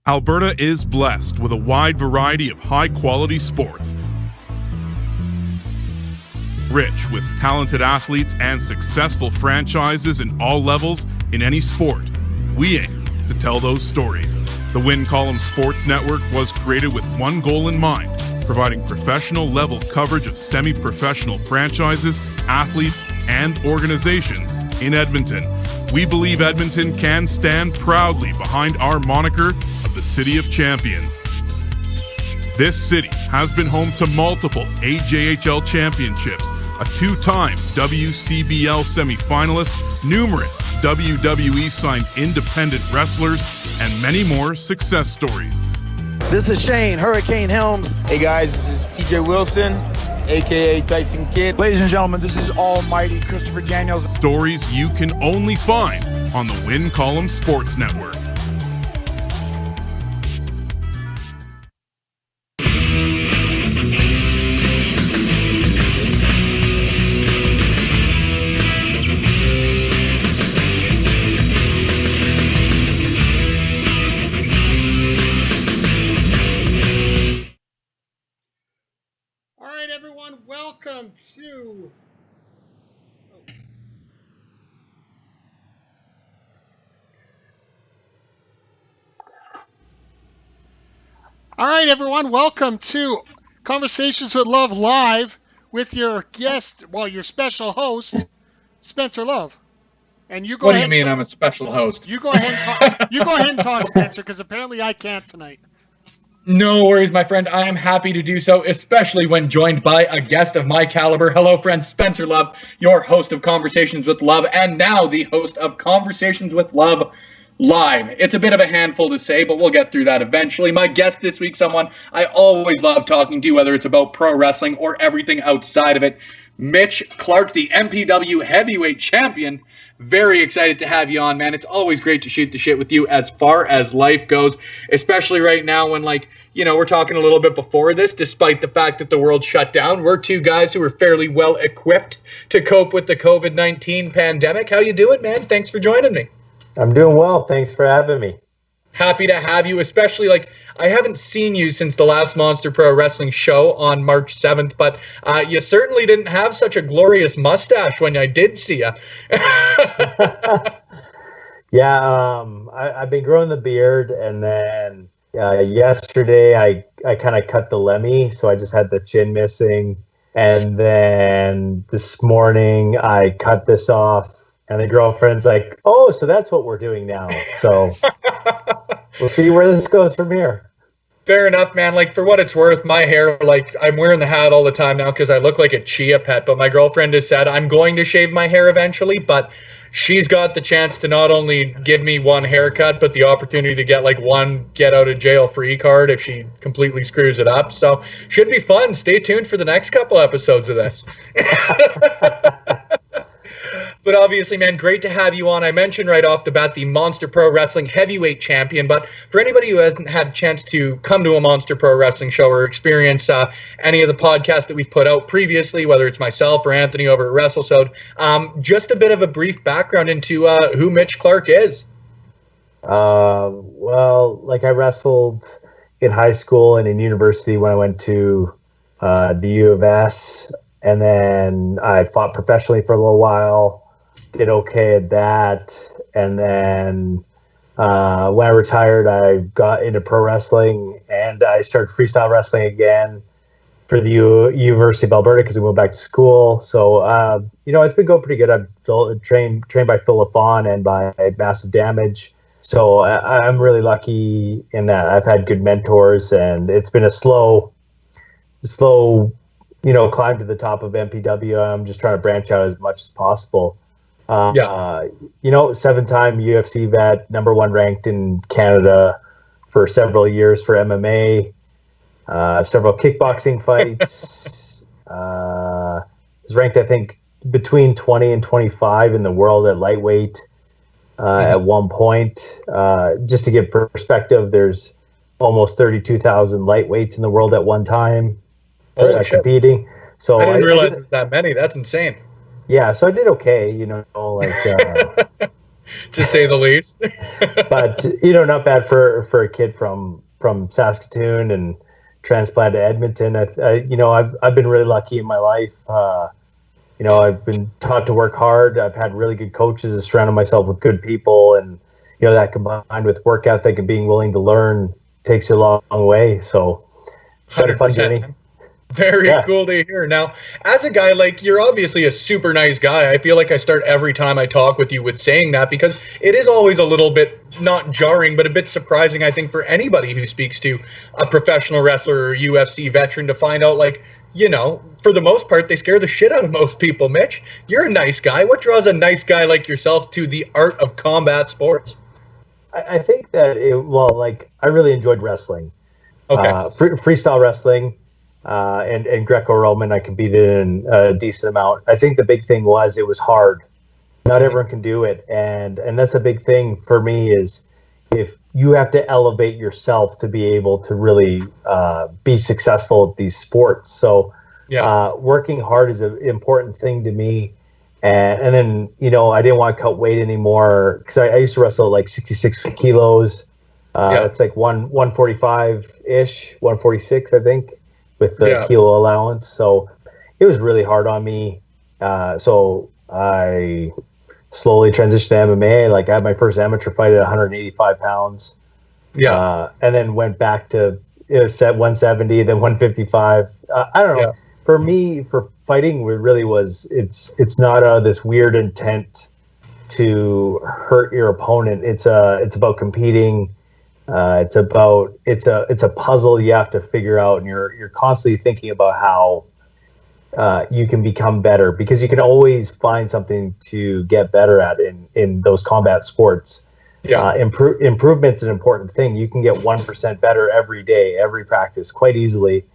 Alberta is blessed with a wide variety of high-quality sports, rich with talented athletes and successful franchises in all levels in any sport. We aim to tell those stories. The Win Column Sports Network was created with one goal in mind, providing professional level coverage of semi-professional franchises, athletes, and organizations in Edmonton. We believe Edmonton can stand proudly behind our moniker of the City of Champions. This city has been home to multiple AJHL championships, a two-time WCBL semi-finalist, numerous WWE signed independent wrestlers, and many more success stories. This is Shane, Hurricane Helms. Hey guys, this is TJ Wilson, aka Tyson Kidd. Ladies and gentlemen, this is Almighty Christopher Daniels. Stories you can only find on the Win Column Sports Network. Welcome to All right, everyone, welcome to Conversations with Love Live with your guest, your special host, Spencer Love. And you go What ahead. Do you mean I'm a special host? You go ahead and talk. You go ahead and talk, Spencer, because apparently I can't tonight. No worries, my friend. I am happy to do so, especially when joined by a guest of my caliber. Hello, friend Spencer Love, your host of Conversations with Love, and now the host of Conversations with Love Live. It's a bit of a handful to say, but we'll get through that eventually. My guest this week, someone I always love talking to, whether it's about pro wrestling or everything outside of it, Mitch Clarke, the MPW heavyweight champion. Very excited to have you on, man. It's always great to shoot the shit with you as far as life goes, especially right now when, we're talking a little bit before this, despite the fact that the world shut down. We're two guys who are fairly well equipped to cope with the COVID-19 pandemic. How you doing, man? Thanks for joining me. I'm doing well. Thanks for having me. Happy to have you, especially I haven't seen you since the last Monster Pro Wrestling show on March 7th, but you certainly didn't have such a glorious mustache when I did see you. Yeah, I've been growing the beard, and then yesterday I kind of cut the Lemmy, so I just had the chin missing. And then this morning I cut this off, and the girlfriend's like, "Oh, so that's what we're doing now." So we'll see where this goes from here. Fair enough, man. For what it's worth, my hair, I'm wearing the hat all the time now because I look like a chia pet. But my girlfriend has said I'm going to shave my hair eventually, but she's got the chance to not only give me one haircut, but the opportunity to get one get out of jail free card if she completely screws it up. So should be fun. Stay tuned for the next couple episodes of this. But obviously, man, great to have you on. I mentioned right off the bat the Monster Pro Wrestling heavyweight champion, but for anybody who hasn't had a chance to come to a Monster Pro Wrestling show or experience any of the podcasts that we've put out previously, whether it's myself or Anthony over at WrestleSode, just a bit of a brief background into who Mitch Clarke is. I wrestled in high school and in university when I went to the U of S, and then I fought professionally for a little while. Did okay at that, and then when I retired, I got into pro wrestling, and I started freestyle wrestling again for the University of Alberta because I went back to school. So it's been going pretty good. I've trained by Phil LaFawn and by Massive Damage, so I'm really lucky in that I've had good mentors, and it's been a slow climb to the top of MPW. I'm just trying to branch out as much as possible. 7-time UFC vet, number one ranked in Canada for several years for MMA, several kickboxing fights. Was ranked, I think, between 20 and 25 in the world at lightweight at one point. Just to give perspective, there's almost 32,000 lightweights in the world at one time competing. So I didn't realize there was that many. That's insane. Yeah, so I did okay, to say the least. But not bad for a kid from Saskatoon and transplanted to Edmonton. I've been really lucky in my life. I've been taught to work hard. I've had really good coaches. I've surrounded myself with good people, and that combined with work ethic and being willing to learn takes you a long way. So, had a fun journey. Very cool to hear. Now, as a guy, you're obviously a super nice guy. I feel like I start every time I talk with you with saying that, because it is always a little bit, not jarring, but a bit surprising, I think, for anybody who speaks to a professional wrestler or UFC veteran to find out, for the most part, they scare the shit out of most people. Mitch, you're a nice guy. What draws a nice guy like yourself to the art of combat sports? I think that, I really enjoyed wrestling. Okay. Freestyle wrestling. And Greco-Roman, I competed in a decent amount. I think the big thing was it was hard. Not everyone can do it, and that's a big thing for me. Is if you have to elevate yourself to be able to really be successful at these sports. So working hard is an important thing to me. And then I didn't want to cut weight anymore, because I used to wrestle 66 kilos. It's 145 ish, 146, I think, with the kilo allowance. So it was really hard on me. So I slowly transitioned to MMA. I had my first amateur fight at 185 pounds. And then went back to set 170, then 155. I don't know. For me, for fighting, it really was, it's not this weird intent to hurt your opponent. It's about competing. It's a puzzle you have to figure out, and you're constantly thinking about how you can become better, because you can always find something to get better at in those combat sports. Improvement's an important thing. You can get 1% better every day, every practice, quite easily,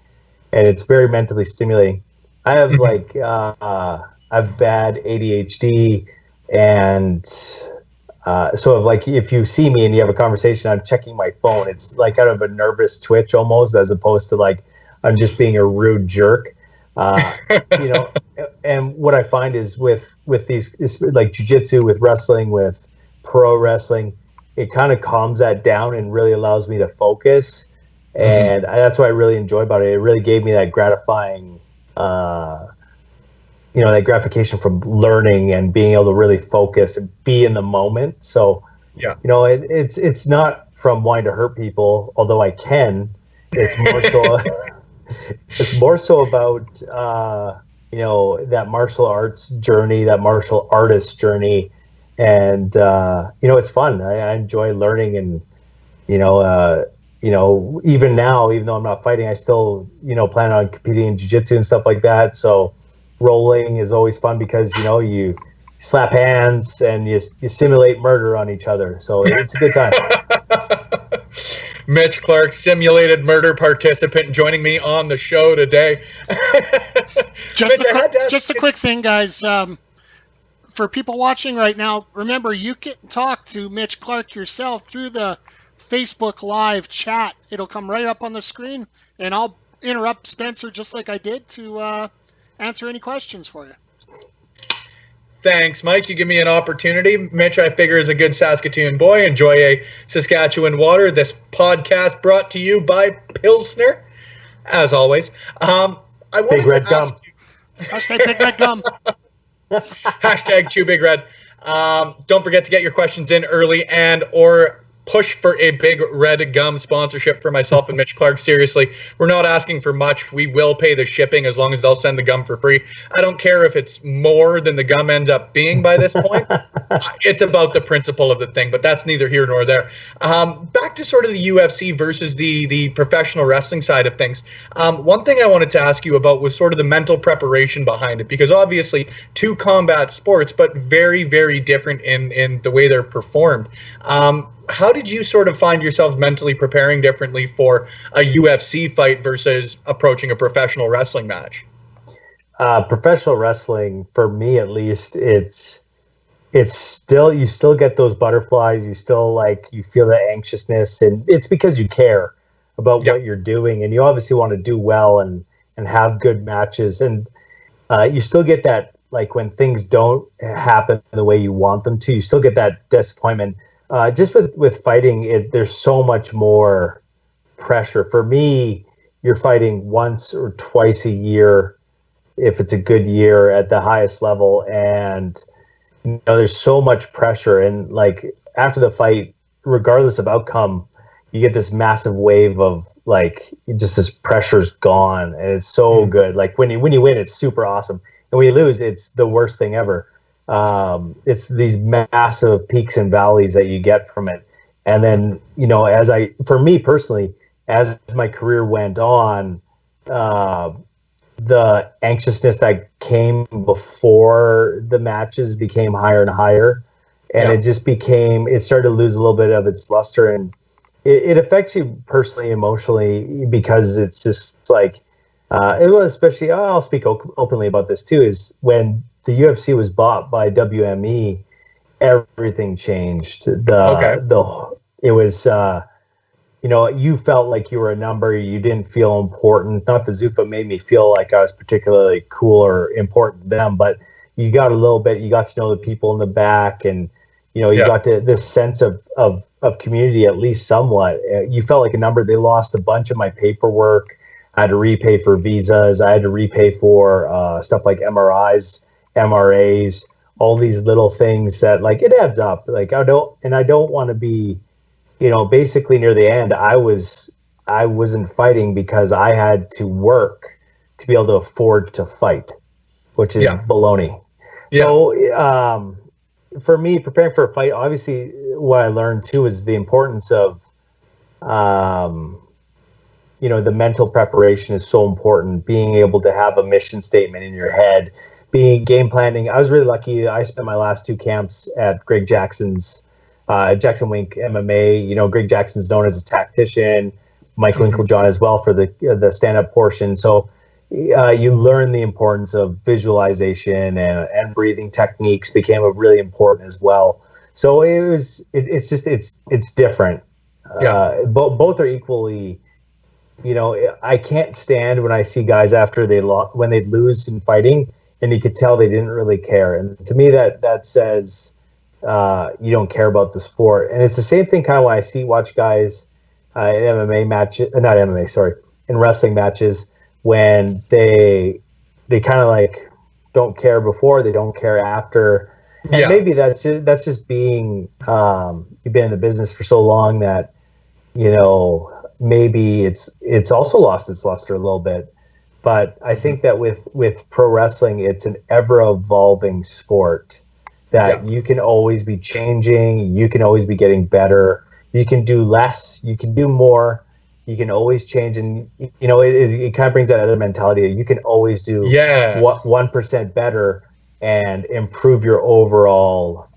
and it's very mentally stimulating. I have I have bad ADHD, and so if you see me and you have a conversation, I'm checking my phone. It's kind of a nervous twitch almost, as opposed to I'm just being a rude jerk. And what I find is with these, jiu-jitsu, with wrestling, with pro wrestling, it kind of calms that down and really allows me to focus. And that's what I really enjoy about it. It really gave me that gratifying, that gratification from learning and being able to really focus and be in the moment. So, it's not from wanting to hurt people, although I can. It's more so, it's more so about, that martial arts journey, that martial artist journey. And, it's fun. I enjoy learning, and, even now, even though I'm not fighting, I still, plan on competing in jiu-jitsu and stuff like that. So rolling is always fun, because, you slap hands and you simulate murder on each other. So it's a good time. Mitch Clarke, simulated murder participant, joining me on the show today. Just a quick thing, guys. For people watching right now, remember, you can talk to Mitch Clarke yourself through the Facebook Live chat. It'll come right up on the screen, and I'll interrupt Spencer just like I did to answer any questions for you. Thanks, Mike. You give me an opportunity. Mitch, I figure, is a good Saskatoon boy. Enjoy a Saskatchewan water. This podcast brought to you by Pilsner, as always. I wanted Big Red to ask Gum. you. Hashtag Big Red Gum. Hashtag Chew Big Red. Don't forget to get your questions in early, and or push for a Big Red Gum sponsorship for myself and Mitch Clarke. Seriously, we're not asking for much. We will pay the shipping as long as they'll send the gum for free. I don't care if it's more than the gum ends up being by this point. It's about the principle of the thing, but that's neither here nor there. Back to sort of the UFC versus the professional wrestling side of things. One thing I wanted to ask you about was sort of the mental preparation behind it, because obviously two combat sports, but very, very different in the way they're performed. How did you sort of find yourselves mentally preparing differently for a UFC fight versus approaching a professional wrestling match? Professional wrestling, for me at least, it's still, you still get those butterflies. You still you feel the anxiousness, and it's because you care about what you're doing, and you obviously want to do well and have good matches. And you still get that like when things don't happen the way you want them to, you still get that disappointment. Just with fighting, there's so much more pressure. For me, you're fighting once or twice a year if it's a good year at the highest level, and there's so much pressure. And like after the fight, regardless of outcome, you get this massive wave of like just this pressure's gone, and it's so good. Like when you win, it's super awesome, and when you lose, it's the worst thing ever. It's these massive peaks and valleys that you get from it. And then, for me personally, as my career went on, the anxiousness that came before the matches became higher and higher. And it started to lose a little bit of its luster, and it affects you personally, emotionally, because it's just like, it was especially, I'll speak openly about this too, is when the UFC was bought by WME, everything changed. It was, you felt like you were a number. You didn't feel important. Not that Zuffa made me feel like I was particularly cool or important to them, but you got to know the people in the back, and you got to this sense of community, at least somewhat. You felt like a number. They lost a bunch of my paperwork. I had to repay for visas. I had to repay for stuff like MRIs, MRAs, all these little things that like it adds up. Like I don't want to be, basically near the end, I wasn't fighting because I had to work to be able to afford to fight, which is baloney. Yeah. So for me, preparing for a fight, obviously what I learned too is the importance of, the mental preparation is so important. Being able to have a mission statement in your head, game planning. I was really lucky. I spent my last 2 camps at Greg Jackson's, Jackson Wink MMA. Greg Jackson's known as a tactician, Mike Winklejohn as well for the stand-up portion. So you learn the importance of visualization and breathing techniques became really important as well. So it's different. Both are equally, I can't stand when I see guys after when they lose in fighting, and you could tell they didn't really care. And to me, that says you don't care about the sport. And it's the same thing kind of when I watch guys in MMA matches, not MMA, sorry, in wrestling matches, when they kind of like don't care before, they don't care after. And maybe that's just being, you've been in the business for so long that, maybe it's also lost its luster a little bit. But I think that with pro wrestling, it's an ever-evolving sport that you can always be changing. You can always be getting better. You can do less. You can do more. You can always change. And, it kind of brings that other mentality. You can always do 1% better and improve your overall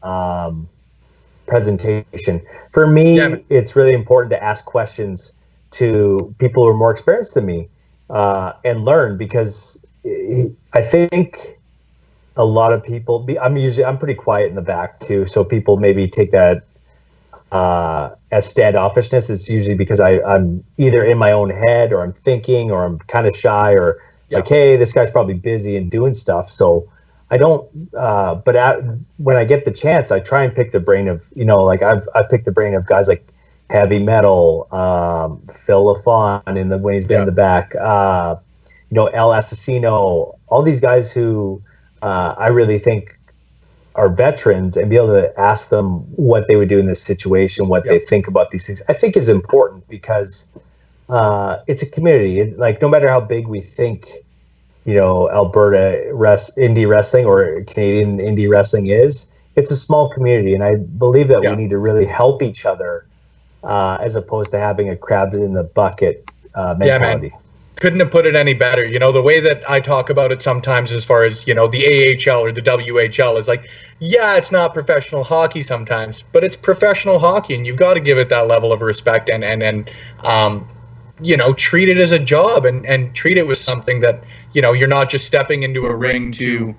presentation. For me, it's really important to ask questions to people who are more experienced than me. And learn, because I think a lot of people, I'm pretty quiet in the back too. So people maybe take that as standoffishness. It's usually because I'm either in my own head, or I'm thinking, or I'm kind of shy, or like, hey, this guy's probably busy and doing stuff. So I don't, when I get the chance, I try and pick the brain of, I've picked the brain of guys like Heavy Metal, Phil LaFon when he's been in the back, El Assassino, all these guys who I really think are veterans, and be able to ask them what they would do in this situation, what they think about these things, I think is important, because it's a community. Like, no matter how big we think, Alberta indie wrestling or Canadian indie wrestling is, it's a small community, and I believe that we need to really help each other. As opposed to having a crab in the bucket mentality. Man. Couldn't have put it any better. The way that I talk about it sometimes, as far as, the AHL or the WHL, is like, it's not professional hockey sometimes, but it's professional hockey, and you've got to give it that level of respect and treat it as a job, and treat it with something that, you're not just stepping into a ring to,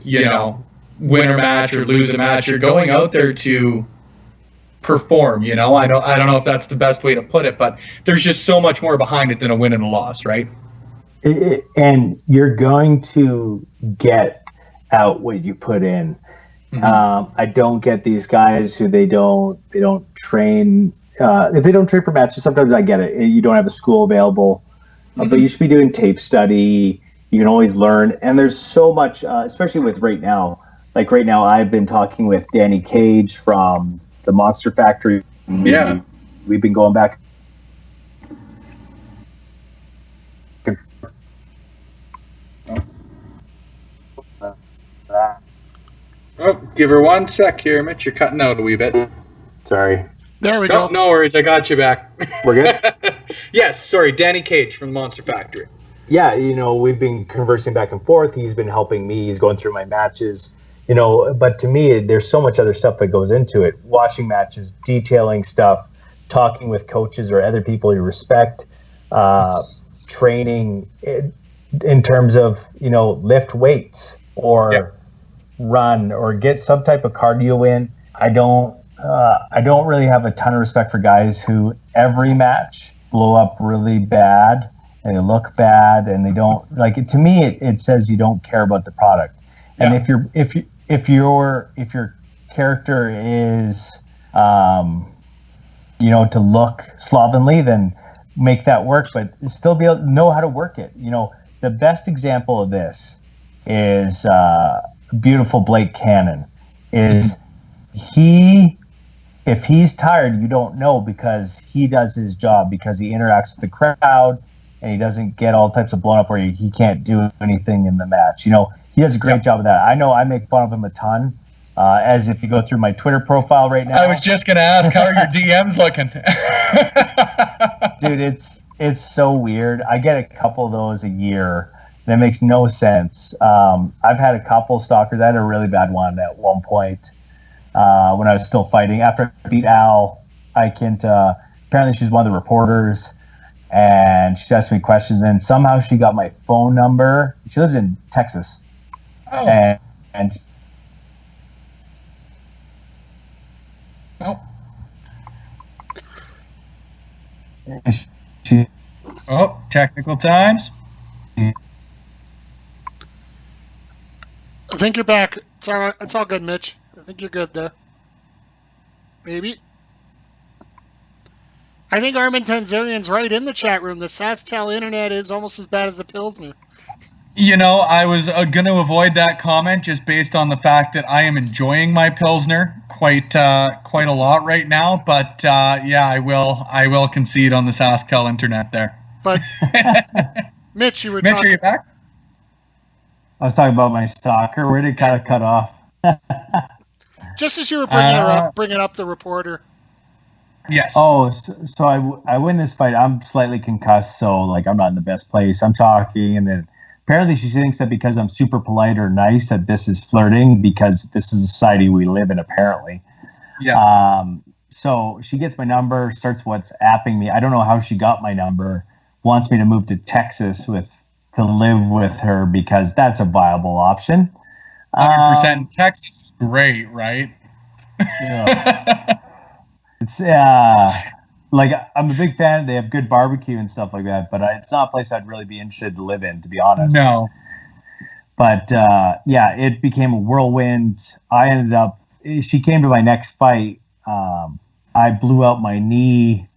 win a match or lose a match. You're going out there to perform. I don't know if that's the best way to put it, but there's just so much more behind it than a win and a loss, right? And you're going to get out what you put in. Mm-hmm. I don't get these guys who they don't train. If they don't train for matches, sometimes I get it. You don't have a school available, but you should be doing tape study. You can always learn, and there's so much, especially with right now. Like right now, I've been talking with Danny Cage from the Monster Factory. Yeah. We've been going back. Oh, give her 1 sec here, Mitch. You're cutting out a wee bit. Sorry. There we go. No worries. I got you back. We're good? Yes, sorry. Danny Cage from Monster Factory. Yeah, we've been conversing back and forth. He's been helping me. He's going through my matches. But to me, there's so much other stuff that goes into it. Watching matches, detailing stuff, talking with coaches or other people you respect, training in terms of, lift weights or run or get some type of cardio in. I don't really have a ton of respect for guys who every match blow up really bad and they look bad and they don't like it. To me, it says you don't care about the product. And if your character is to look slovenly, then make that work, but still be able to know how to work it. The best example of this is beautiful Blake Cannon. Is if he's tired, you don't know, because he does his job, because he interacts with the crowd and he doesn't get all types of blown up where he can't do anything in the match. He does a great job of that. I know I make fun of him a ton. As if you go through my Twitter profile right now. I was just going to ask, how are your DMs looking? Dude, it's so weird. I get a couple of those a year. That makes no sense. I've had a couple stalkers. I had a really bad one at one point when I was still fighting. After I beat Al Ikinta, apparently she's one of the reporters, and she asked me questions. And somehow she got my phone number. She lives in Texas. Oh. And oh. She, technical times. I think you're back. It's all good, Mitch. I think you're good there. Maybe. I think Armin Tanzarian's right in the chat room. The SaskTel internet is almost as bad as the Pilsner. I was going to avoid that comment just based on the fact that I am enjoying my Pilsner quite a lot right now. But I will concede on the SaskTel internet there. But Mitch, you were Mitch, are you back? I was talking about my stalker. Where did it kind of cut off? Just as you were bringing up the reporter. Yes. Oh, so I win this fight. I'm slightly concussed, so I'm not in the best place. I'm talking, and then apparently she thinks that because I'm super polite or nice that this is flirting, because this is the society we live in, apparently. Yeah. So she gets my number, starts WhatsApping me. I don't know how she got my number. Wants me to move to Texas to live with her because that's a viable option. 100%. Texas is great, right? Yeah. It's I'm a big fan. They have good barbecue and stuff like that, but it's not a place I'd really be interested to live in, to be honest. No. But it became a whirlwind. She came to my next fight. I blew out my knee,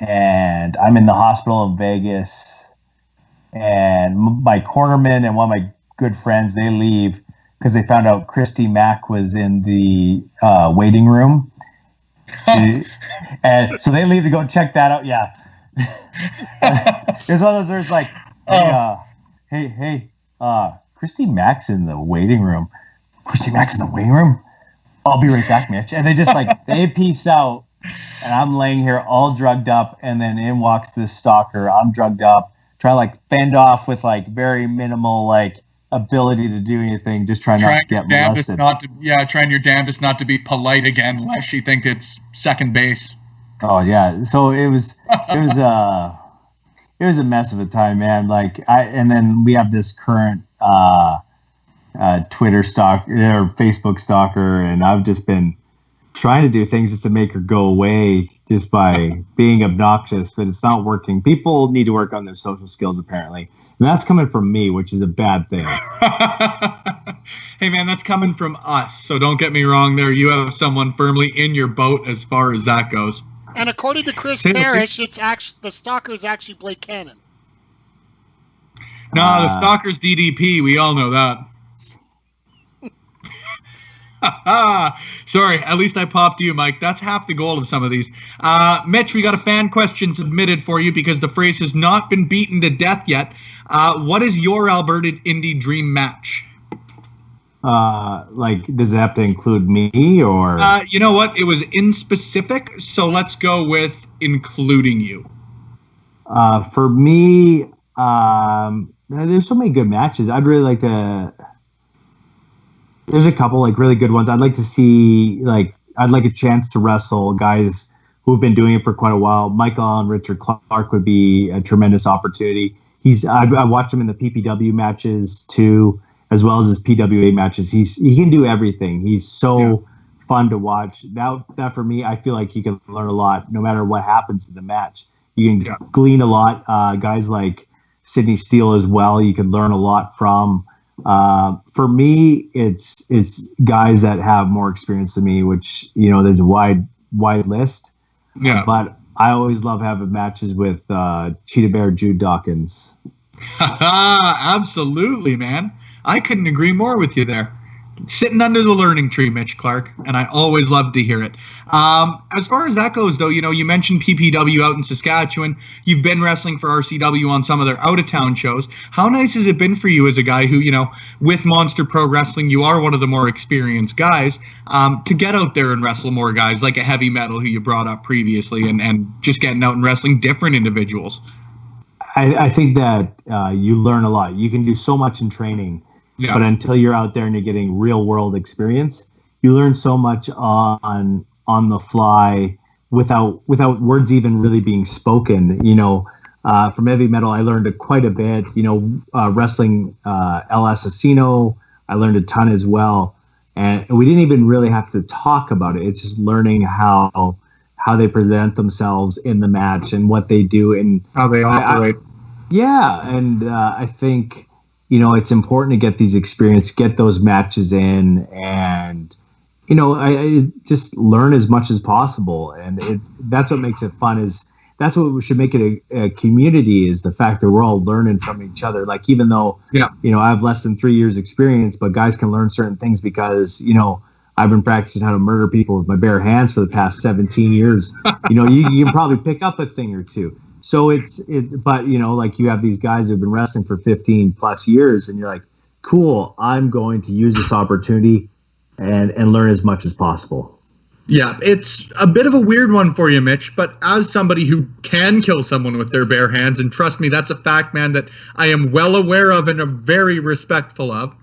and I'm in the hospital in Vegas. And my cornerman and one of my good friends, they leave because they found out Christy Mack was in the waiting room. And so they leave to go check that out. Yeah. There's one of those where it's like, hey, Christy Mack's in the waiting room. Christy Mack's in the waiting room? I'll be right back, Mitch. And they just they peace out. And I'm laying here all drugged up. And then in walks this stalker. I'm drugged up. Trying to fend off with very minimal ability to do anything, just trying not to get molested. Trying your damnedest not to be polite again, unless she think it's second base. Oh yeah, so it was a mess of a time, man. And then we have this current Twitter stalker or Facebook stalker, and I've just been trying to do things just to make her go away just by being obnoxious, but it's not working. People need to work on their social skills, apparently. And that's coming from me, which is a bad thing. Hey, man, that's coming from us, so don't get me wrong there. You have someone firmly in your boat as far as that goes. And according to Chris Parrish, it's actually the stalker is actually Blake Cannon. No, the stalker's DDP. We all know that. Sorry, at least I popped you, Mike. That's half the goal of some of these. Mitch, we got a fan question submitted for you because the phrase has not been beaten to death yet. What is your Alberta Indie dream match? Like, does it have to include me or? You know what? It was in specific, so let's go with including you. For me, there's so many good matches. I'd really like to. There's a couple like really good ones. I'd like to see I'd like a chance to wrestle guys who've been doing it for quite a while. Michael and Richard Clarke would be a tremendous opportunity. I watched him in the PPW matches too, as well as his PWA matches. He can do everything. He's so fun to watch. That for me, I feel like you can learn a lot no matter what happens in the match. You can glean a lot. Guys like Sydney Steele as well, you can learn a lot from. For me, it's guys that have more experience than me, which, there's a wide list. Yeah. But I always love having matches with Cheetah Bear Jude Dawkins. Absolutely, man. I couldn't agree more with you there. Sitting under the learning tree, Mitch Clarke, and I always love to hear it. As far as that goes, though, you mentioned PPW out in Saskatchewan. You've been wrestling for RCW on some of their out-of-town shows. How nice has it been for you as a guy who, with Monster Pro Wrestling, you are one of the more experienced guys, to get out there and wrestle more guys like a Heavy Metal who you brought up previously and just getting out and wrestling different individuals? I think that you learn a lot. You can do so much in training. Yeah. But until you're out there and you're getting real world experience, you learn so much on the fly without words even really being spoken. From Heavy Metal, I learned quite a bit. Wrestling El Asesino, I learned a ton as well. And we didn't even really have to talk about it. It's just learning how they present themselves in the match and what they do and how they operate. I think. It's important to get these experience, get those matches in, and I just learn as much as possible. And that's what makes it fun. That's what should make it a community, is the fact that we're all learning from each other. Like, even though I have less than 3 years experience, but guys can learn certain things because I've been practicing how to murder people with my bare hands for the past 17 years. You can probably pick up a thing or two. So but you have these guys who've been wrestling for 15 plus years, and you're like, cool, I'm going to use this opportunity and learn as much as possible. Yeah, it's a bit of a weird one for you, Mitch, but as somebody who can kill someone with their bare hands, and trust me, that's a fact, man, that I am well aware of and am very respectful of.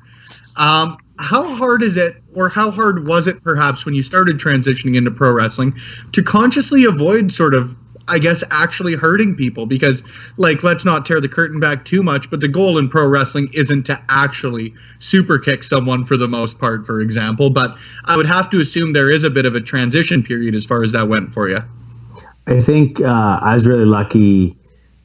How hard is it, or how hard was it perhaps when you started transitioning into pro wrestling to consciously avoid sort of, I guess, actually hurting people? Because, let's not tear the curtain back too much, but the goal in pro wrestling isn't to actually super kick someone for the most part, for example. But I would have to assume there is a bit of a transition period as far as that went for you. I think I was really lucky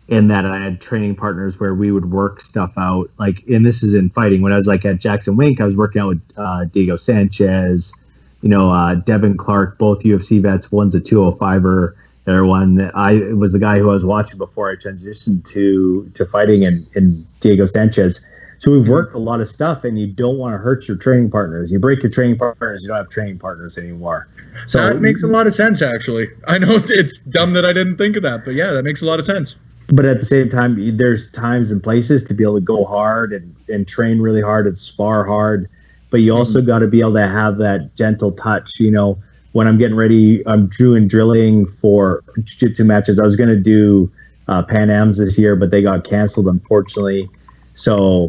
in that I had training partners where we would work stuff out. And this is in fighting. When I was at Jackson Wink, I was working out with Diego Sanchez, Devin Clark, both UFC vets. One's a 205er. I was the guy who I was watching before I transitioned to fighting in Diego Sanchez. So we've worked a lot of stuff, and you don't want to hurt your training partners. You break your training partners, you don't have training partners anymore. So that makes a lot of sense, actually. I know it's dumb that I didn't think of that, but yeah, that makes a lot of sense. But at the same time, there's times and places to be able to go hard and train really hard and spar hard. But you also got to be able to have that gentle touch, When I'm getting ready, I'm drilling for jiu-jitsu matches. I was going to do Pan Ams this year, but they got canceled, unfortunately. So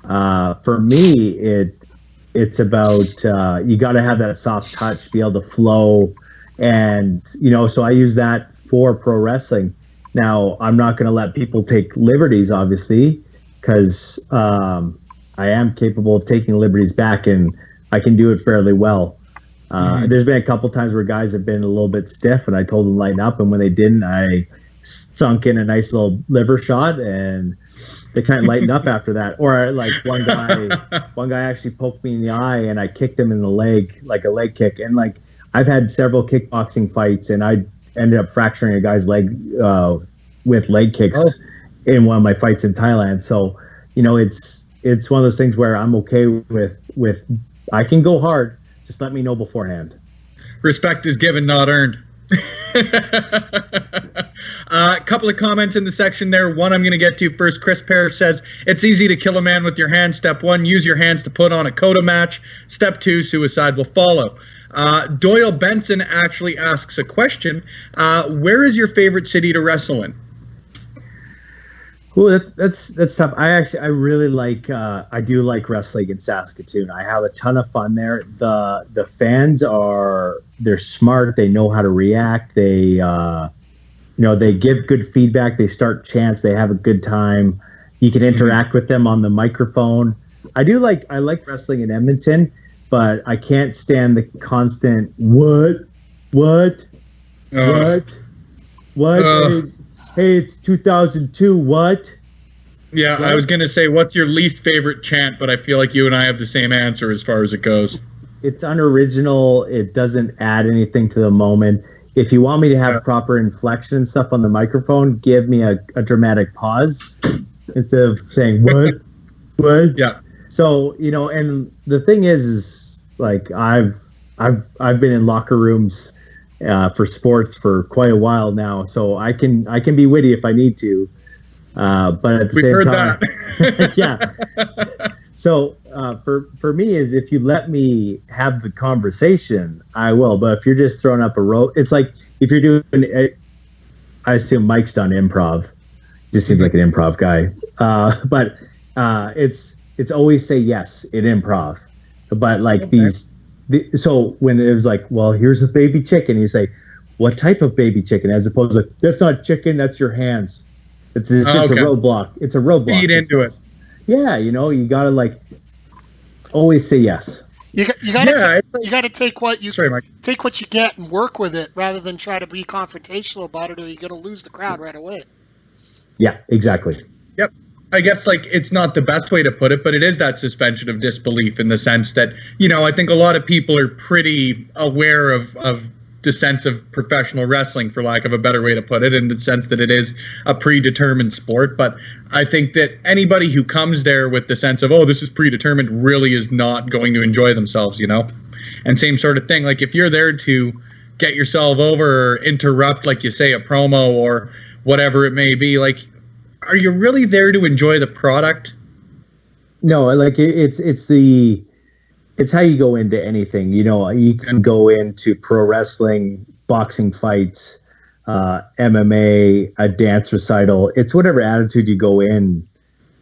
for me, it's about you got to have that soft touch, be able to flow. And, so I use that for pro wrestling. Now, I'm not going to let people take liberties, obviously, because I am capable of taking liberties back, and I can do it fairly well. There's been a couple times where guys have been a little bit stiff, and I told them to lighten up, and when they didn't, I sunk in a nice little liver shot, and they kind of lightened up after that. Or like one guy actually poked me in the eye, and I kicked him in the leg, like a leg kick. And like I've had several kickboxing fights, and I ended up fracturing a guy's leg with leg kicks in one of my fights in Thailand. So it's one of those things where I'm okay with I can go hard. Just let me know beforehand. Respect is given, not earned. A couple of comments in the section there. One I'm going to get to first. Chris Pear says, it's easy to kill a man with your hands. Step 1, use your hands to put on a Coda match. Step 2, suicide will follow. Doyle Benson actually asks a question. Where is your favorite city to wrestle in? Ooh, that's tough. I really like I do like wrestling in Saskatoon. I have a ton of fun there. The fans they're smart. They know how to react. They they give good feedback. They start chants. They have a good time. You can interact with them on the microphone. I like wrestling in Edmonton, but I can't stand the constant what. Hey, it's 2002. What? Yeah, I was going to say, what's your least favorite chant? But I feel like you and I have the same answer as far as it goes. It's unoriginal. It doesn't add anything to the moment. If you want me to have proper inflection and stuff on the microphone, give me a dramatic pause instead of saying what. Yeah. So and the thing is like I've been in locker rooms for sports for quite a while now, so I can be witty if I need to, but at the same time, yeah. So for me is if you let me have the conversation, I will. But if you're just throwing up a rope, it's like if you're doing. I assume Mike's done improv. Just seems like an improv guy, but it's always say yes in improv, but like so when it was like, well, here's a baby chicken, you say, what type of baby chicken? As opposed to like, that's not chicken, that's your hands. It's a roadblock. It's a roadblock. Feed into it. Yeah, you gotta like always say yes. You gotta take what you get and work with it rather than try to be confrontational about it, or you're gonna lose the crowd right away. Yeah, exactly. Yep. I guess like it's not the best way to put it, but it is that suspension of disbelief in the sense that, I think a lot of people are pretty aware of the sense of professional wrestling, for lack of a better way to put it, in the sense that it is a predetermined sport. But I think that anybody who comes there with the sense of, oh, this is predetermined, really is not going to enjoy themselves, And same sort of thing. Like if you're there to get yourself over or interrupt, like you say, a promo or whatever it may be, like, are you really there to enjoy the product? No, like it's how you go into anything. You can go into pro wrestling, boxing fights, MMA, a dance recital. It's whatever attitude you go in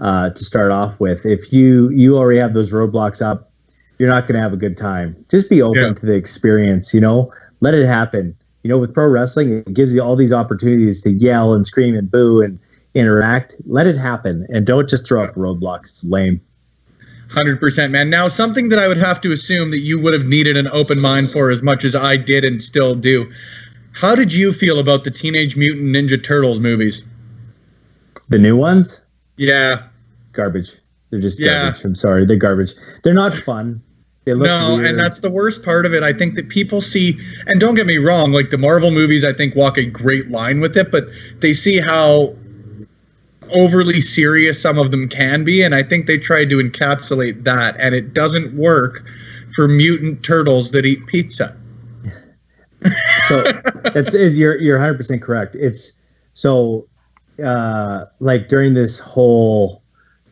to start off with. If you already have those roadblocks up, you're not going to have a good time. Just be open to the experience. Let it happen. With pro wrestling, it gives you all these opportunities to yell and scream and boo and interact. Let it happen, and don't just throw up roadblocks. It's lame. 100%, man. Now, something that I would have to assume that you would have needed an open mind for as much as I did and still do. How did you feel about the Teenage Mutant Ninja Turtles movies? The new ones? Yeah. Garbage. They're just garbage. I'm sorry. They're garbage. They're not fun. They look weird. And that's the worst part of it. I think that people see, and don't get me wrong, like the Marvel movies, I think walk a great line with it, but they see how overly serious some of them can be, and I think they tried to encapsulate that, and it doesn't work for mutant turtles that eat pizza. So you're 100% correct. It's so like during this whole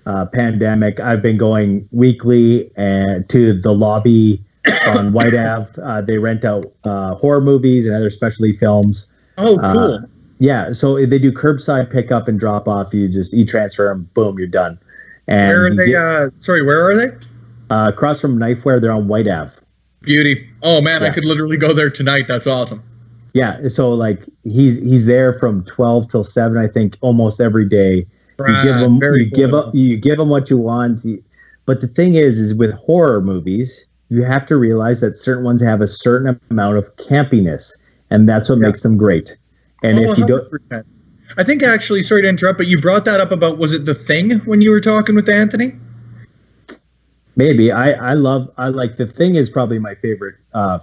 pandemic, I've been going weekly and to the lobby on White Ave. They rent out horror movies and other specialty films. Oh, cool. Yeah, so they do curbside pickup and drop off. You just e-transfer them, boom, you're done. And where are they? Where are they? Across from Knifeware, they're on White Ave. Beauty. Oh man, yeah. I could literally go there tonight. That's awesome. Yeah, so like he's there from 12 till 7, I think, almost every day. You give them what you want. But the thing is with horror movies, you have to realize that certain ones have a certain amount of campiness, and that's what makes them great. And if you don't, I think actually, sorry to interrupt, but you brought that up about, was it The Thing when you were talking with Anthony? Maybe. I like The Thing is probably my favorite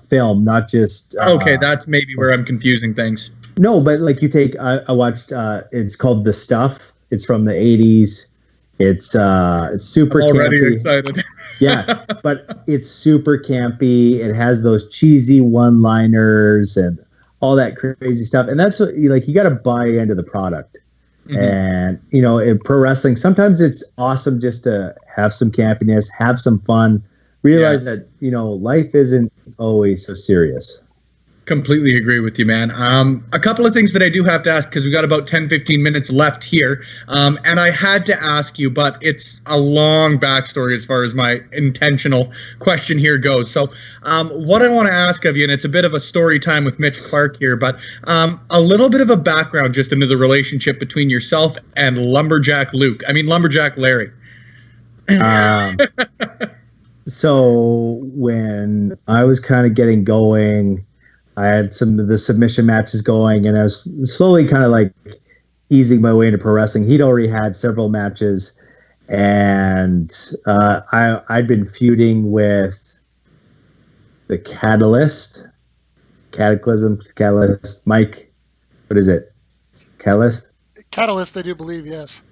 film, not just. Okay, that's maybe where I'm confusing things. No, but like you take, I watched. It's called The Stuff. It's from the 80s. It's super I'm already campy. excited. Yeah, but it's super campy. It has those cheesy one-liners and all that crazy stuff. And that's what, like, you got to buy into the product. Mm-hmm. And, you know, in pro wrestling, sometimes it's awesome just to have some campiness, have some fun, realize that, you know, life isn't always so serious. Completely agree with you, man. A couple of things that I do have to ask, because we got about 10, 15 minutes left here. And I had to ask you, but it's a long backstory as far as my intentional question here goes. So what I want to ask of you, and it's a bit of a story time with Mitch Clarke here, but a little bit of a background just into the relationship between yourself and Lumberjack Larry. So when I was kind of getting going, I had some of the submission matches going, and I was slowly kind of like easing my way into pro wrestling. He'd already had several matches, and I'd been feuding with the Catalyst, Mike. What is it? Catalyst, I do believe, yes.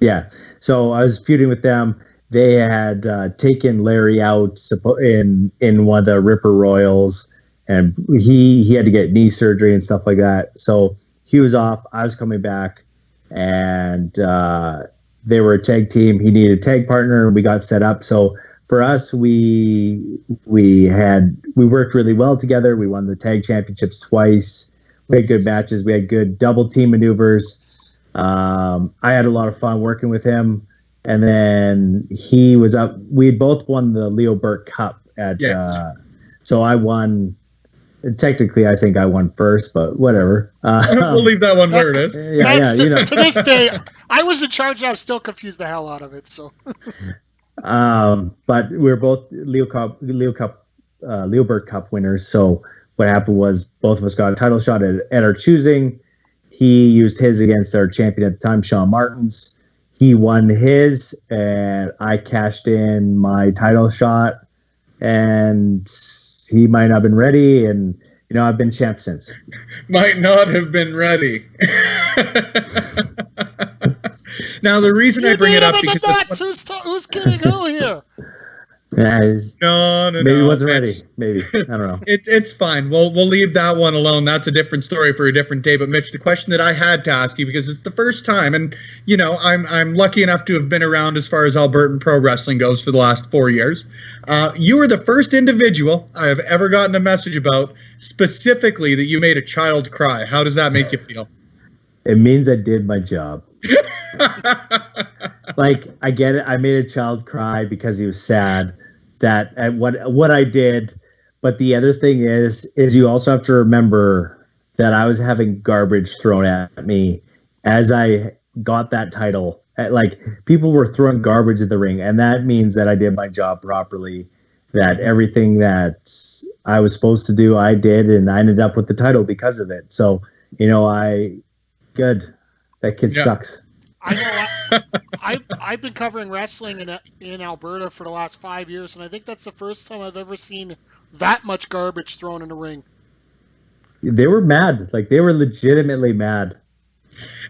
Yeah. So I was feuding with them. They had taken Larry out in one of the Ripper Royals. And he had to get knee surgery and stuff like that. So he was off. I was coming back. And they were a tag team. He needed a tag partner. We got set up. So for us, we worked really well together. We won the tag championships twice. We had good matches. We had good double team maneuvers. I had a lot of fun working with him. And then he was up. We had both won the Leo Burke Cup. So I won. Technically, I think I won first, but whatever. We'll leave that one where it is. To this day, I was in charge, and I was still confused the hell out of it. So, but we were both Leo Burke Cup winners. So what happened was both of us got a title shot at our choosing. He used his against our champion at the time, Shawn Martins. He won his, and I cashed in my title shot, and he might not have been ready, and, you know, I've been champ since. Might not have been ready. Now, the reason I bring it up because who's kidding who here? No. Maybe he wasn't ready. Maybe. I don't know. It's fine. We'll leave that one alone. That's a different story for a different day. But Mitch, the question that I had to ask you, because it's the first time, and you know, I'm lucky enough to have been around as far as Albertan pro wrestling goes for the last 4 years. You were the first individual I have ever gotten a message about specifically that you made a child cry. How does that make you feel? It means I did my job. Like, I get it. I made a child cry because he was sad that at what I did. But the other thing is you also have to remember that I was having garbage thrown at me as I got that title. Like, people were throwing garbage at the ring, and that means that I did my job properly, that everything that I was supposed to do, I did, and I ended up with the title because of it. So, you know, good. That kid sucks. I know. I've been covering wrestling in Alberta for the last 5 years, and I think that's the first time I've ever seen that much garbage thrown in the ring. They were mad. Like, they were legitimately mad.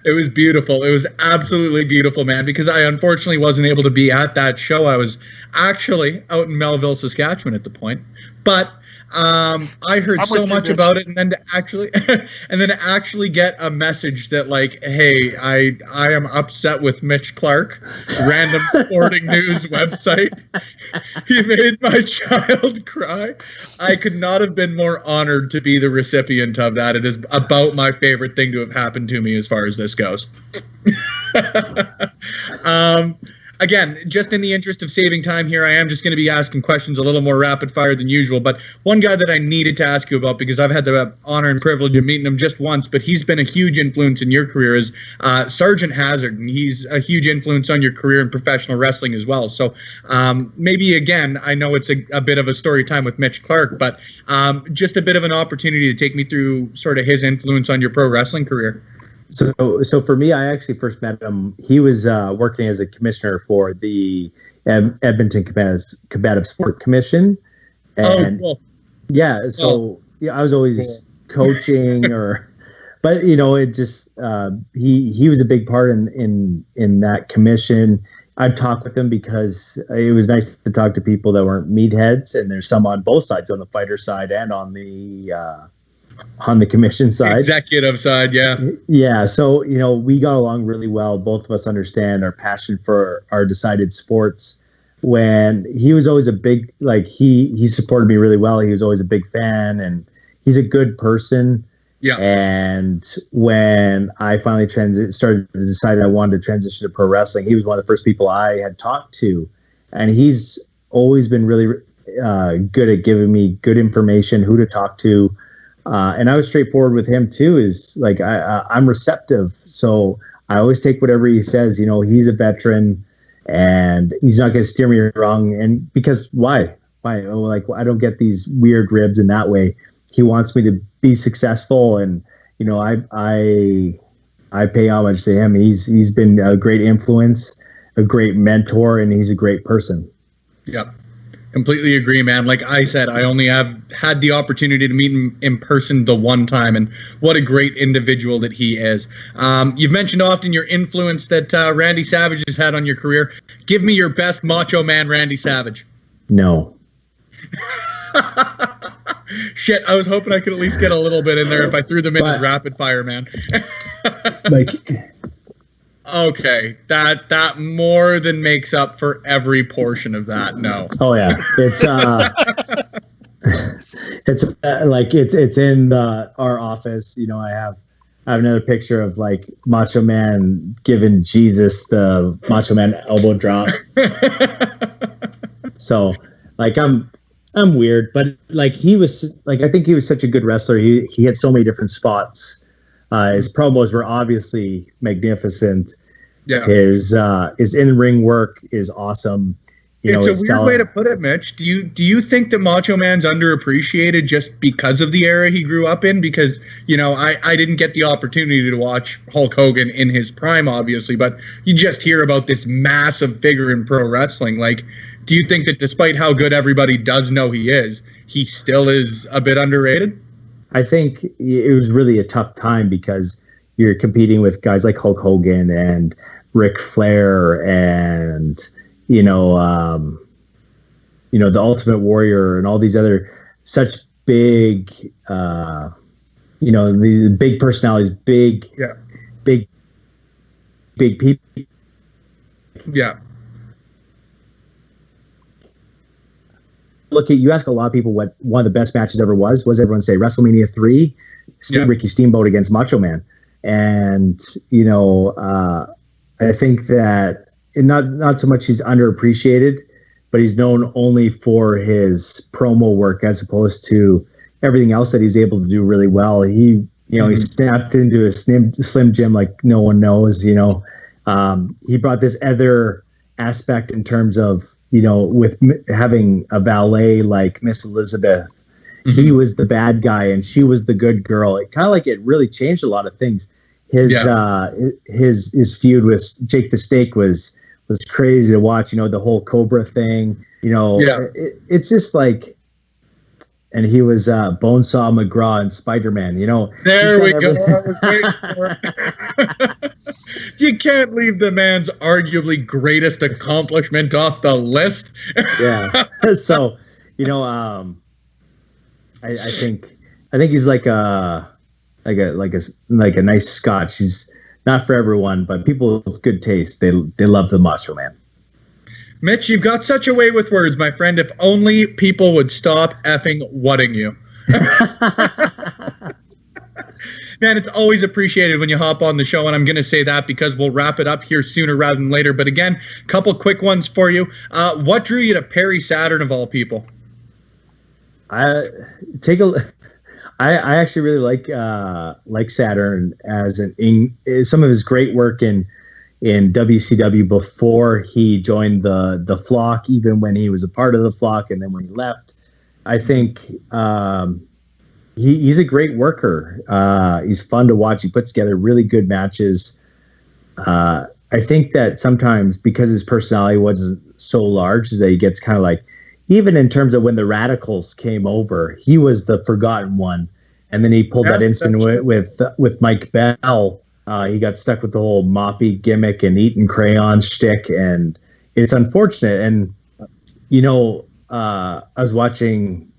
It was beautiful. It was absolutely beautiful, man, because I unfortunately wasn't able to be at that show. I was actually out in Melville, Saskatchewan at the point. But I heard so much about it, and then to actually get a message that, like, hey, I am upset with Mitch Clarke, random sporting news website. He made my child cry. I could not have been more honored to be the recipient of that. It is about my favorite thing to have happened to me as far as this goes. Again, just in the interest of saving time here, I am just going to be asking questions a little more rapid fire than usual. But one guy that I needed to ask you about, because I've had the honor and privilege of meeting him just once, but he's been a huge influence in your career, is Sergeant Hazard. And he's a huge influence on your career in professional wrestling as well. So maybe, again, I know it's a bit of a story time with Mitch Clarke, but just a bit of an opportunity to take me through sort of his influence on your pro wrestling career. So for me, I actually first met him. He was working as a commissioner for the Edmonton Combative Sport Commission, and cool. yeah, so yeah, I was always coaching but it just he was a big part in that commission. I'd talk with him because it was nice to talk to people that weren't meatheads, and there's some on both sides, on the fighter side and on the commission side, executive side. Yeah. So we got along really well. Both of us understand our passion for our decided sports. When he was always a big, he supported me really well. He was always a big fan, and he's a good person. Yeah. And when I finally started to decide I wanted to transition to pro wrestling, he was one of the first people I had talked to, and he's always been really good at giving me good information, who to talk to. And I was straightforward with him too. Is like I'm receptive, so I always take whatever he says. He's a veteran, and he's not going to steer me wrong. And because why? Like, I don't get these weird ribs in that way. He wants me to be successful, and I pay homage to him. He's been a great influence, a great mentor, and he's a great person. Yep. Completely agree, man. Like I said, I only have had the opportunity to meet him in person the one time, and what a great individual that he is. You've mentioned often your influence that Randy Savage has had on your career. Give me your best Macho Man Randy Savage. No. Shit, I was hoping I could at least get a little bit in there if I threw them in as rapid fire, man. Okay, that more than makes up for every portion of that. No. Oh yeah, it's in our office. I have another picture of Macho Man giving Jesus the Macho Man elbow drop. So I'm weird, but he was I think he was such a good wrestler. He had so many different spots. His promos were obviously magnificent. Yeah. His in-ring work is awesome. It's a weird way to put it, Mitch. Do you think that Macho Man's underappreciated just because of the era he grew up in? Because, I didn't get the opportunity to watch Hulk Hogan in his prime, obviously, but you just hear about this massive figure in pro wrestling. Do you think that despite how good everybody does know he still is a bit underrated? I think it was really a tough time because you're competing with guys like Hulk Hogan and Ric Flair and the Ultimate Warrior and all these other such big the big personalities, big people. Yeah. You ask a lot of people what one of the best matches ever was everyone say WrestleMania 3, Ricky Steamboat against Macho Man. And I think that not so much he's underappreciated, but he's known only for his promo work as opposed to everything else that he's able to do really well. He snapped into a Slim Jim like no one knows. He brought this other aspect in terms of with having a valet like Miss Elizabeth. Mm-hmm. He was the bad guy and she was the good girl. It kind of it really changed a lot of things. His feud with Jake the Snake was crazy to watch. The whole Cobra thing. It's just and he was Bonesaw McGraw and Spider-Man. There we go. I was waiting for it. You can't leave the man's arguably greatest accomplishment off the list. Yeah. So, I think he's like a nice Scotch. He's not for everyone, but people with good taste, they love the Macho Man. Mitch, you've got such a way with words, my friend. If only people would stop effing whatting you. Man, it's always appreciated when you hop on the show, and I'm going to say that because we'll wrap it up here sooner rather than later. But again, a couple quick ones for you. What drew you to Perry Saturn of all people? I actually really like Saturn as some of his great work in WCW before he joined the Flock, even when he was a part of the Flock, and then when he left. I think he's a great worker. He's fun to watch. He puts together really good matches. I think that sometimes because his personality wasn't so large, that he gets kind of like, even in terms of when the Radicals came over, he was the forgotten one. And then he pulled that incident with Mike Bell. He got stuck with the whole moppy gimmick and eating crayon shtick, and it's unfortunate. And I was watching.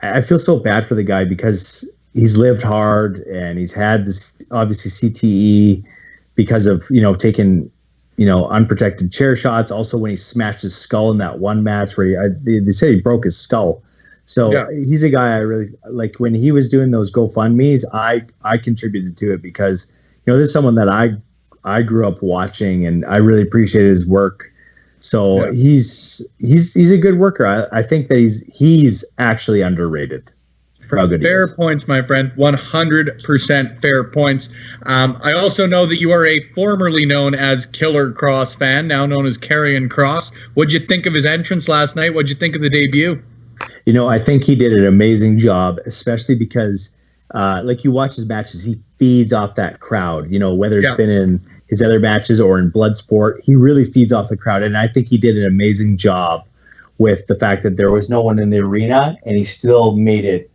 I feel so bad for the guy because he's lived hard and he's had this obviously CTE because of taking unprotected chair shots. Also, when he smashed his skull in that one match where they say he broke his skull. So he's a guy I really like. When he was doing those GoFundMe's, I contributed to it because this is someone that I grew up watching and I really appreciated his work. So he's a good worker. I think that he's actually underrated for how good he is. Fair points, my friend. 100% fair points. I also know that you are a formerly known as Killer Cross fan, now known as Karrion Kross. What'd you think of his entrance last night? What'd you think of the debut? I think he did an amazing job, especially because, you watch his matches, he feeds off that crowd. Whether it's been in his other matches or in Bloodsport, he really feeds off the crowd. And I think he did an amazing job with the fact that there was no one in the arena, and he still made it,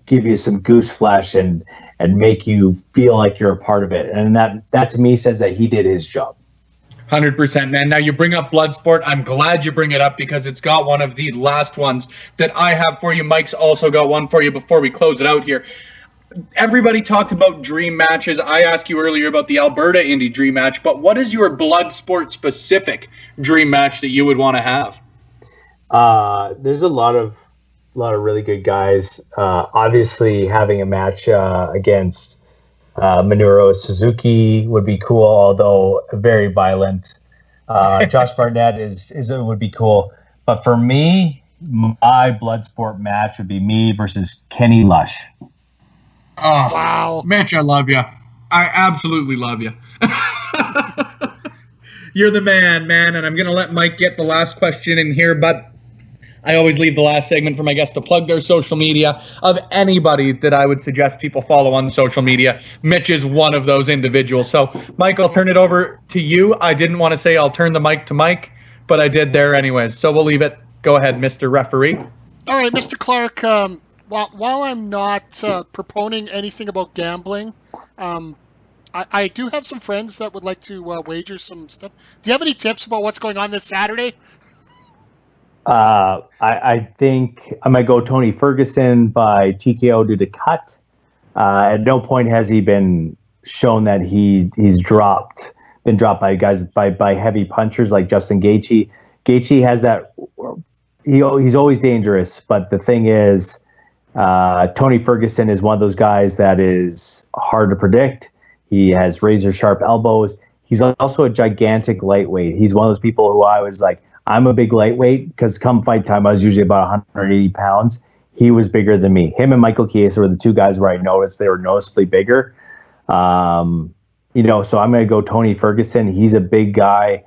give you some goose flesh and make you feel like you're a part of it. And that to me says that he did his job. 100%, man. Now you bring up Bloodsport. I'm glad you bring it up because it's got one of the last ones that I have for you. Mike's also got one for you before we close it out here. Everybody talked about dream matches. I asked you earlier about the Alberta Indie Dream Match, but what is your Bloodsport specific dream match that you would want to have? There's a lot of really good guys. Obviously, having a match against Minoru Suzuki would be cool, although very violent. Josh Barnett would be cool. But for me, my Bloodsport match would be me versus Kenny Lush. Oh, wow. Mitch, I love you. I absolutely love you. You're the man, and I'm going to let Mike get the last question in here, but I always leave the last segment for my guests to plug their social media of anybody that I would suggest people follow on social media. Mitch is one of those individuals. So, Mike, I'll turn it over to you. I didn't want to say I'll turn the mic to Mike, but I did there anyways. So we'll leave it. Go ahead, Mr. Referee. All right, Mr. Clarke, while I'm not proponing anything about gambling, I do have some friends that would like to wager some stuff. Do you have any tips about what's going on this Saturday? I think I might go Tony Ferguson by TKO due to cut. At no point has he been shown that he's been dropped by guys by heavy punchers like Justin Gaethje. Gaethje has that. He's always dangerous, but the thing is, Tony Ferguson is one of those guys that is hard to predict. He has razor sharp elbows. He's also a gigantic lightweight. He's one of those people who I was like, I'm a big lightweight because come fight time, I was usually about 180 pounds. He was bigger than me. Him and Michael Chiesa were the two guys where I noticed they were noticeably bigger. So I'm going to go Tony Ferguson. He's a big guy.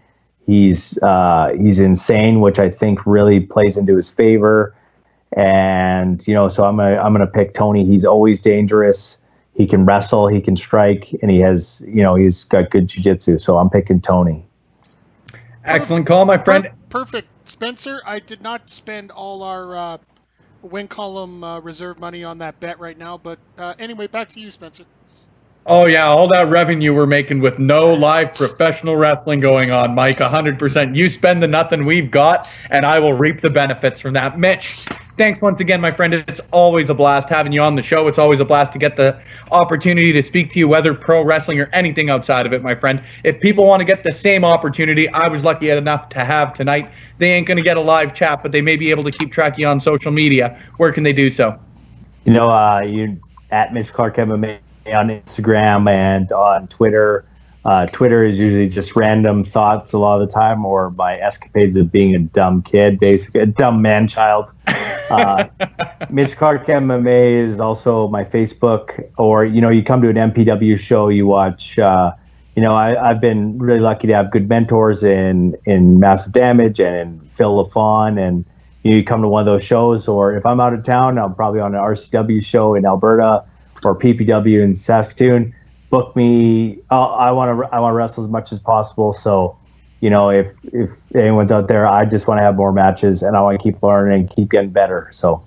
He's insane, which I think really plays into his favor. And, so I'm going to pick Tony. He's always dangerous. He can wrestle, he can strike, and he's got good jiu-jitsu. So I'm picking Tony. Excellent call, my friend. Perfect. Spencer, I did not spend all our win column reserve money on that bet right now. But anyway, back to you, Spencer. Oh, yeah, all that revenue we're making with no live professional wrestling going on, Mike, 100%. You spend the nothing we've got, and I will reap the benefits from that. Mitch, thanks once again, my friend. It's always a blast having you on the show. It's always a blast to get the opportunity to speak to you, whether pro wrestling or anything outside of it, my friend. If people want to get the same opportunity I was lucky enough to have tonight, they ain't going to get a live chat, but they may be able to keep track of you on social media. Where can they do so? You at Mitch Clarke MMA on Instagram and on Twitter. Twitter is usually just random thoughts a lot of the time, or my escapades of being a dumb kid, basically a dumb man child. Mitch Clarke MMA is also my Facebook, or you come to an MPW show, you watch. I've been really lucky to have good mentors in Massive Damage and in Phil LaFawn, and you come to one of those shows, or if I'm out of town, I'm probably on an RCW show in Alberta or PPW in Saskatoon. Book me. I want to wrestle as much as possible. So, if anyone's out there, I just want to have more matches, and I want to keep learning and keep getting better. So.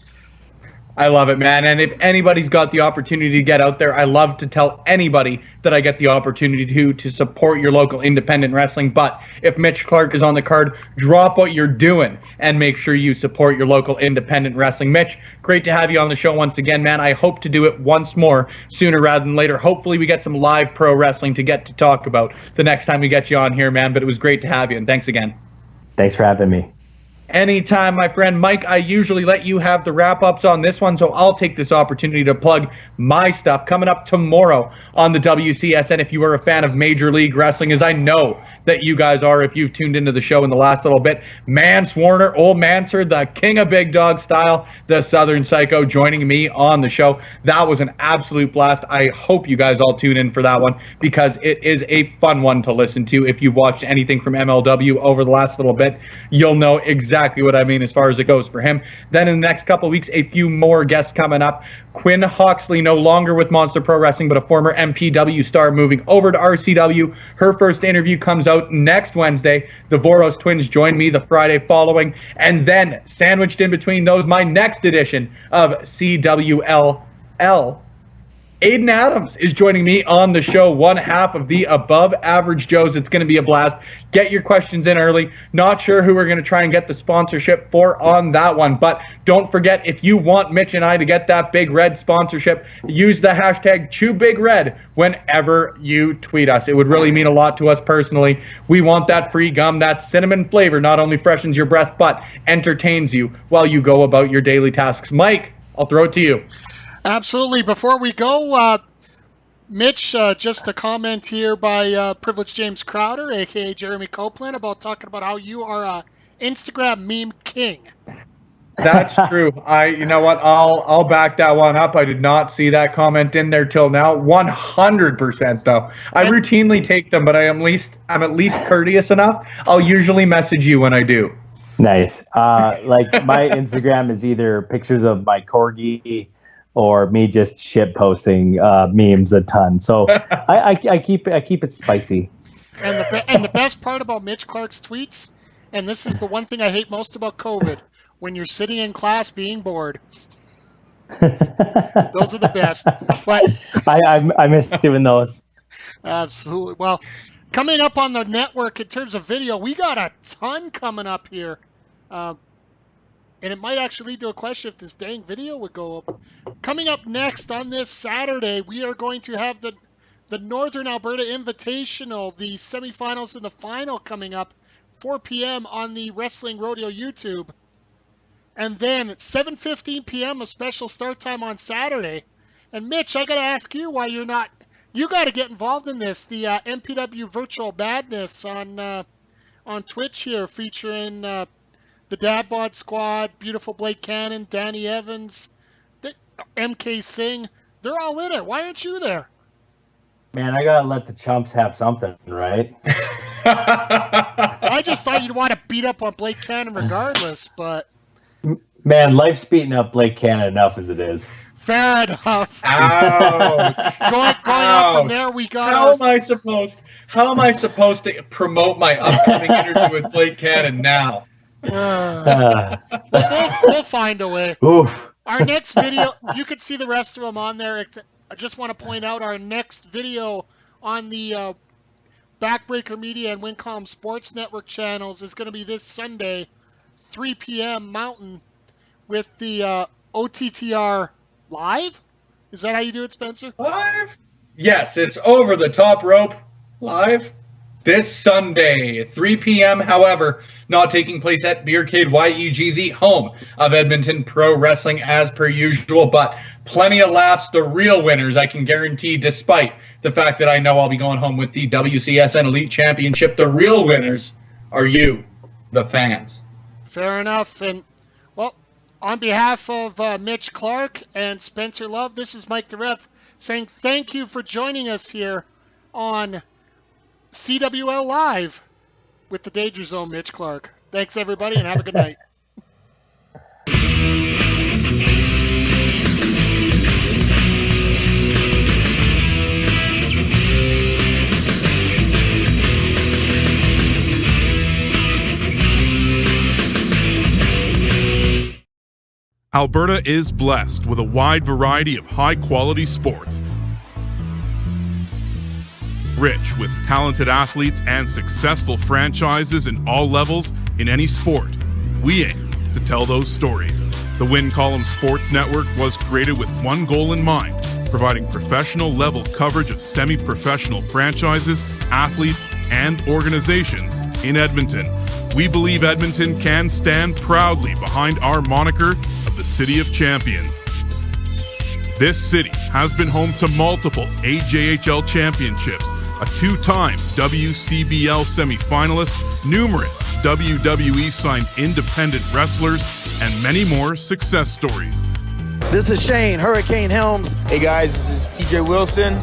I love it, man. And if anybody's got the opportunity to get out there, I love to tell anybody that I get the opportunity to support your local independent wrestling. But if Mitch Clarke is on the card, drop what you're doing and make sure you support your local independent wrestling. Mitch, great to have you on the show once again, man. I hope to do it once more sooner rather than later. Hopefully we get some live pro wrestling to get to talk about the next time we get you on here, man. But it was great to have you, and thanks again. Thanks for having me. Anytime, my friend. Mike, I usually let you have the wrap-ups on this one, so I'll take this opportunity to plug my stuff coming up tomorrow on the WCSN. If you are a fan of Major League Wrestling, as I know that you guys are if you've tuned into the show in the last little bit, Mance Warner, Old Manser, the king of big dog style, the Southern Psycho, joining me on the show. That was an absolute blast. I hope you guys all tune in for that one, because it is a fun one to listen to. If you've watched anything from MLW over the last little bit, you'll know exactly what I mean as far as it goes for him. Then in the next couple of weeks, a few more guests coming up. Quinn Hawksley, no longer with Monster Pro Wrestling, but a former MPW star, moving over to RCW. Her first interview comes out next Wednesday. The Voros twins join me the Friday following. And then, sandwiched in between those, my next edition of CWL, Aiden Adams is joining me on the show, one half of the Above Average Joes. It's going to be a blast. Get your questions in early. Not sure who we're going to try and get the sponsorship for on that one, but don't forget, if you want Mitch and I to get that Big Red sponsorship, use the hashtag ChewBigRed whenever you tweet us. It would really mean a lot to us personally. We want that free gum. That cinnamon flavor not only freshens your breath, but entertains you while you go about your daily tasks. Mike, I'll throw it to you. Absolutely. Before we go, Mitch, just a comment here by Privileged James Crowder, a.k.a. Jeremy Copeland, about talking about how you are a Instagram meme king. That's true. You know what? I'll back that one up. I did not see that comment in there till now. 100% though. I routinely take them, but I'm at least courteous enough. I'll usually message you when I do. Nice. Like my Instagram is either pictures of my corgi or me just shit posting memes a ton. So I keep it spicy. And the best part about Mitch Clarke's tweets, and this is the one thing I hate most about COVID, when you're sitting in class being bored. Those are the best. But I miss doing those. Absolutely. Well, coming up on the network in terms of video, we got a ton coming up here. And it might actually lead to a question if this dang video would go up. Coming up next on this Saturday, we are going to have the Northern Alberta Invitational, the semifinals and the final coming up, 4 p.m. on the Wrestling Rodeo YouTube. And then at 7:15 p.m., a special start time on Saturday. And Mitch, I got to ask you why you're not. You got to get involved in this. The MPW Virtual Madness on Twitch here, featuring the Dad Bod Squad, beautiful Blake Cannon, Danny Evans, MK Singh. They're all in it. Why aren't you there? Man, I gotta let the chumps have something, right? I just thought you'd want to beat up on Blake Cannon regardless, but... Man, life's beating up Blake Cannon enough as it is. Fair enough. Ouch. Going on from there, we got... How am I supposed to promote my upcoming interview with Blake Cannon now? We'll find a way. Oof. Our next video, you can see the rest of them on there. I just want to point out our next video on the Backbreaker Media and Wincom Sports Network channels is going to be this Sunday, 3 p.m. Mountain, with the OTTR Live? Is that how you do it, Spencer? Live? Yes, it's Over the Top Rope live this Sunday, 3 p.m. However, not taking place at Beercade YEG, the home of Edmonton Pro Wrestling as per usual, but plenty of laughs, the real winners, I can guarantee, despite the fact that I know I'll be going home with the WCSN Elite Championship. The real winners are you, the fans. Fair enough. And, well, on behalf of Mitch Clarke and Spencer Love, this is Mike the Ref saying thank you for joining us here on CWL Live with the Danger Zone, Mitch Clarke. Thanks, everybody, and have a good night. Alberta is blessed with a wide variety of high-quality sports, rich with talented athletes and successful franchises in all levels in any sport. We aim to tell those stories. The Win Column Sports Network was created with one goal in mind: providing professional-level coverage of semi-professional franchises, athletes, and organizations in Edmonton. We believe Edmonton can stand proudly behind our moniker of the City of Champions. This city has been home to multiple AJHL championships, a two-time WCBL semifinalist, numerous WWE signed independent wrestlers, and many more success stories. This is Shane Hurricane Helms. Hey guys, this is TJ Wilson,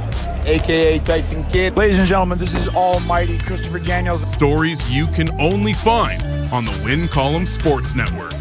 aka Tyson Kidd. Ladies and gentlemen, this is almighty Christopher Daniels. Stories you can only find on the Win Column Sports Network.